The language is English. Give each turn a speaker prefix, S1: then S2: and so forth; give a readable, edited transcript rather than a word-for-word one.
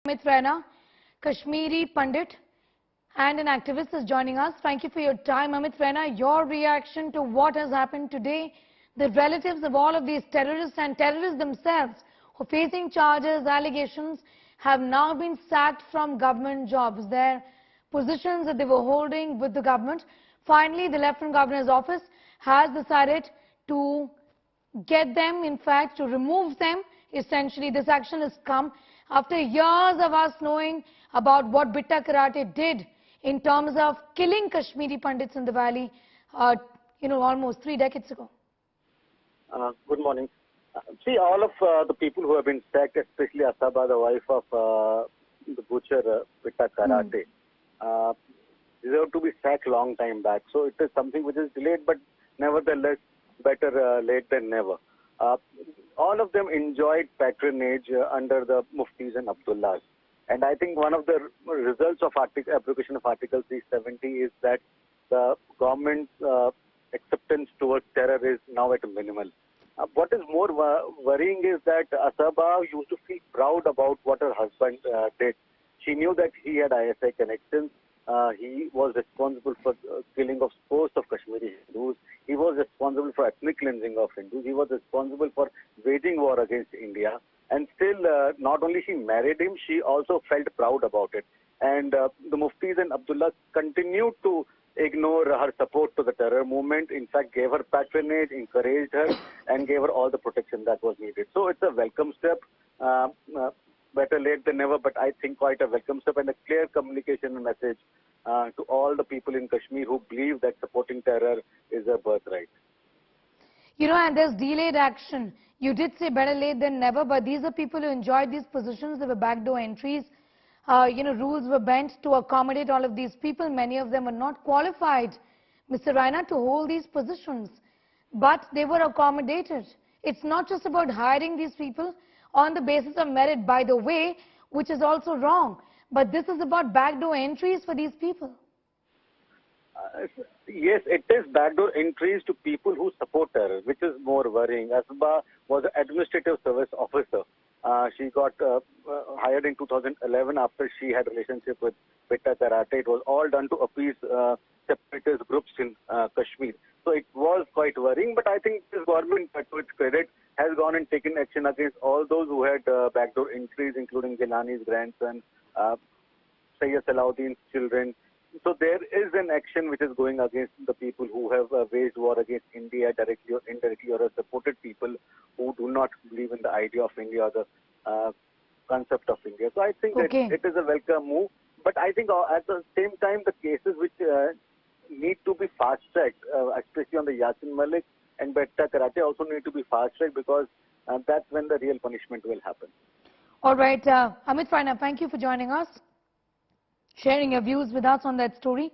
S1: Amit Raina, Kashmiri Pandit and an activist is joining us. Thank you for your time, Amit Raina. Your reaction to what has happened today, the relatives of all of these terrorists and terrorists themselves who are facing charges, allegations, have now been sacked from government jobs. Their positions that they were holding with the government. Finally, the Lieutenant Governor's office has decided to get them, in fact, to remove them. Essentially, this action has come after years of us knowing about what Bitta Karate did in terms of killing Kashmiri Pandits in the valley, almost 3 decades ago.
S2: Good morning. See, all of the people who have been sacked, especially Asaba, the wife of the butcher Bitta Karate, deserve to be sacked long time back. So it is something which is delayed, but nevertheless, better late than never. All of them enjoyed patronage under the Muftis and Abdullahs. And I think one of the results of application of Article 370 is that the government's acceptance towards terror is now at a minimal. What is more worrying is that Asaba used to feel proud about what her husband did. She knew that he had ISI connections. He was responsible for killing of scores of Kashmiri Hindus. He was responsible for ethnic cleansing of Hindus. He was responsible for waging war against India. And still, not only she married him, she also felt proud about it. And the Muftis and Abdullah continued to ignore her support to the terror movement. In fact, gave her patronage, encouraged her, and gave her all the protection that was needed. So it's a welcome step. Better late than never, but I think quite a welcome step and a clear communication message to all the people in Kashmir who believe that supporting terror is a birthright.
S1: And there's delayed action. You did say better late than never, but these are people who enjoyed these positions. There were backdoor entries. Rules were bent to accommodate all of these people. Many of them were not qualified, Mr. Raina, to hold these positions. But they were accommodated. It's not just about hiring these people on the basis of merit, by the way, which is also wrong. But this is about backdoor entries for these people.
S2: Yes, it is backdoor entries to people who support terror, which is more worrying. Asba was an administrative service officer. She got hired in 2011 after she had a relationship with Bitta Karate. It was all done to appease separatist groups in Kashmir. So it was quite worrying, but I think this government, to its credit, has gone and taken action against all those who had backdoor entries, including Gilani's grandson, Sayyid Salahuddin's children. So there is an action which is going against the people who have waged war against India directly or indirectly, or have supported people who do not believe in the idea of India or the concept of India. So I think that it is a welcome move. But I think at the same time, the cases which need to be fast-tracked, especially on the Yasin Malik and Bitta Karate, also need to be fast-tracked, because that's when the real punishment will happen.
S1: All right. Amit Raina, thank you for joining us, sharing your views with us on that story.